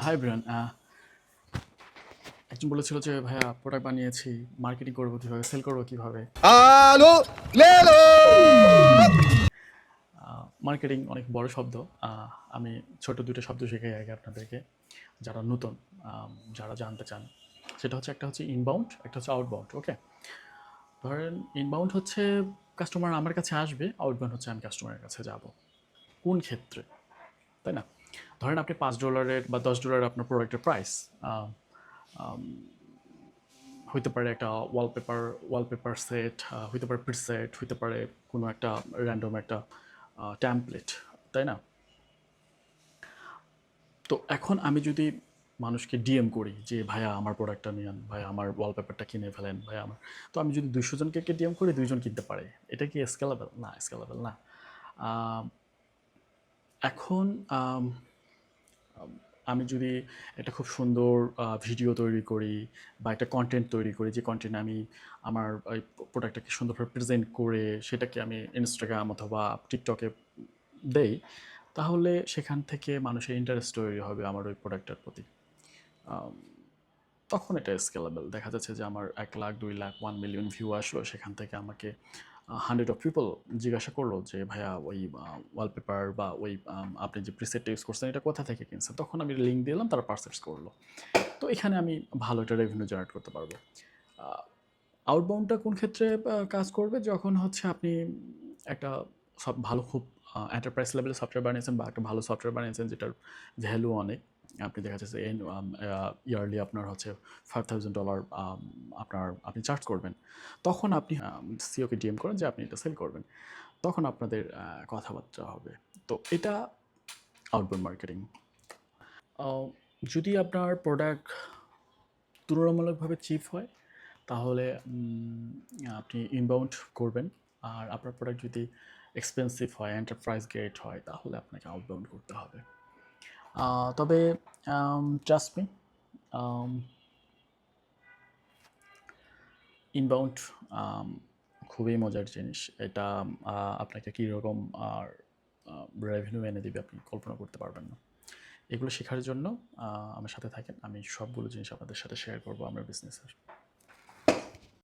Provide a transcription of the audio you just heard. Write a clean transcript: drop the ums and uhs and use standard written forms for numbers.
High Brian. একজন বলেছিল যে ভাইয়া প্রোডাক্ট বানিয়েছি, মার্কেটিং করবো কীভাবে, সেল করবো কীভাবে। আলো লেলো। মার্কেটিং অনেক বড় শব্দ। আমি ছোট দুটো শব্দ শেখাই আগে আপনাদেরকে, যারা নতুন, যারা জানতে চান। সেটা হচ্ছে, একটা হচ্ছে ইনবাউন্ড, একটা হচ্ছে আউটবাউন্ড। ওকে, ধরেন ইনবাউন্ড হচ্ছে কাস্টমার আমার কাছে আসবে, আউটবাউন্ড হচ্ছে আমি কাস্টমারের কাছে যাব। কোন ক্ষেত্রে, তাই না? ধরেন আপনি $5 বা $10 আপনার প্রোডাক্টের প্রাইস, হইতে পারে একটা ওয়ালপেপার সেট, হইতে পারে প্রিসেট, হইতে পারে কোনো একটা র্যান্ডম একটা ট্যাম্পলেট, তাই না? তো এখন আমি যদি মানুষকে ডিএম করি যে ভাইয়া আমার প্রোডাক্টটা নিয়েন, ভাইয়া আমার ওয়ালপেপারটা কিনে ফেলেন, ভাইয়া আমার, তো আমি যদি 200 জনকে ডিএম করি, 2জন কিনতে পারে। এটা কি স্কেলেবল? না, স্কেলেবল না। আহ, এখন আমি যদি একটা খুব সুন্দর ভিডিও তৈরি করি বা একটা কন্টেন্ট তৈরি করি, যে কন্টেন্ট আমি আমার ওই প্রোডাক্টটাকে সুন্দরভাবে প্রেজেন্ট করে সেটাকে আমি ইনস্টাগ্রাম অথবা টিকটকে দেই, তাহলে সেখান থেকে মানুষের ইন্টারেস্ট তৈরি হবে আমার ওই প্রোডাক্টটার প্রতি। তখন এটা স্কেলেবল। দেখা যাচ্ছে যে আমার 1 লাখ, 2 লাখ, 1 মিলিয়ন ভিউ আসলো, সেখান থেকে আমাকে 100 of people জিজ্ঞাসা করলো যে ভাইয়া ওই ওয়ালপেপার বা ওই আপনি যে প্রিসেটটা ইউজ করছেন এটা কোথা থেকে কিনছেন। তখন আমি লিঙ্ক দিলাম, তারা পারচেস করলো। তো এখানে আমি ভালো একটা রেভিনিউ জেনারেট করতে পারবো। আউটবাউন্ডটা কোন ক্ষেত্রে কাজ করবে? যখন হচ্ছে আপনি একটা সব ভালো, খুব এন্টারপ্রাইজ লেভেলে সফটওয়্যার বানিয়েছেন বা একটা ভালো সফটওয়্যার বানিয়েছেন যেটার ভ্যালু অনেক। আপনি দেখা যাচ্ছে ইয়ারলি আপনার হচ্ছে $5,000 আপনি চার্জ করবেন। তখন আপনি সিওকে ডিএম করেন যে আপনি এটা সেল করবেন। তখন আপনাদের কথাবার্তা হবে। তো এটা আউটবাউন্ড মার্কেটিং। যদি আপনার প্রোডাক্ট তুলনামূলকভাবে চিপ হয়, তাহলে আপনি ইনবাউন্ড করবেন। আর আপনার প্রোডাক্ট যদি এক্সপেন্সিভ হয়, এন্টারপ্রাইজ গ্রেড হয়, তাহলে আপনাকে আউটবাউন্ড করতে হবে। তবে ট্রাস্ট মি, ইনবাউন্ড খুবই মজার জিনিস। এটা আপনাকে কীরকম আর রেভিনিউ এনে দেবে আপনি কল্পনা করতে পারবেন না। এগুলো শেখার জন্য আমার সাথে থাকেন। আমি সবগুলো জিনিস আপনাদের সাথে শেয়ার করবো আমার বিজনেসের।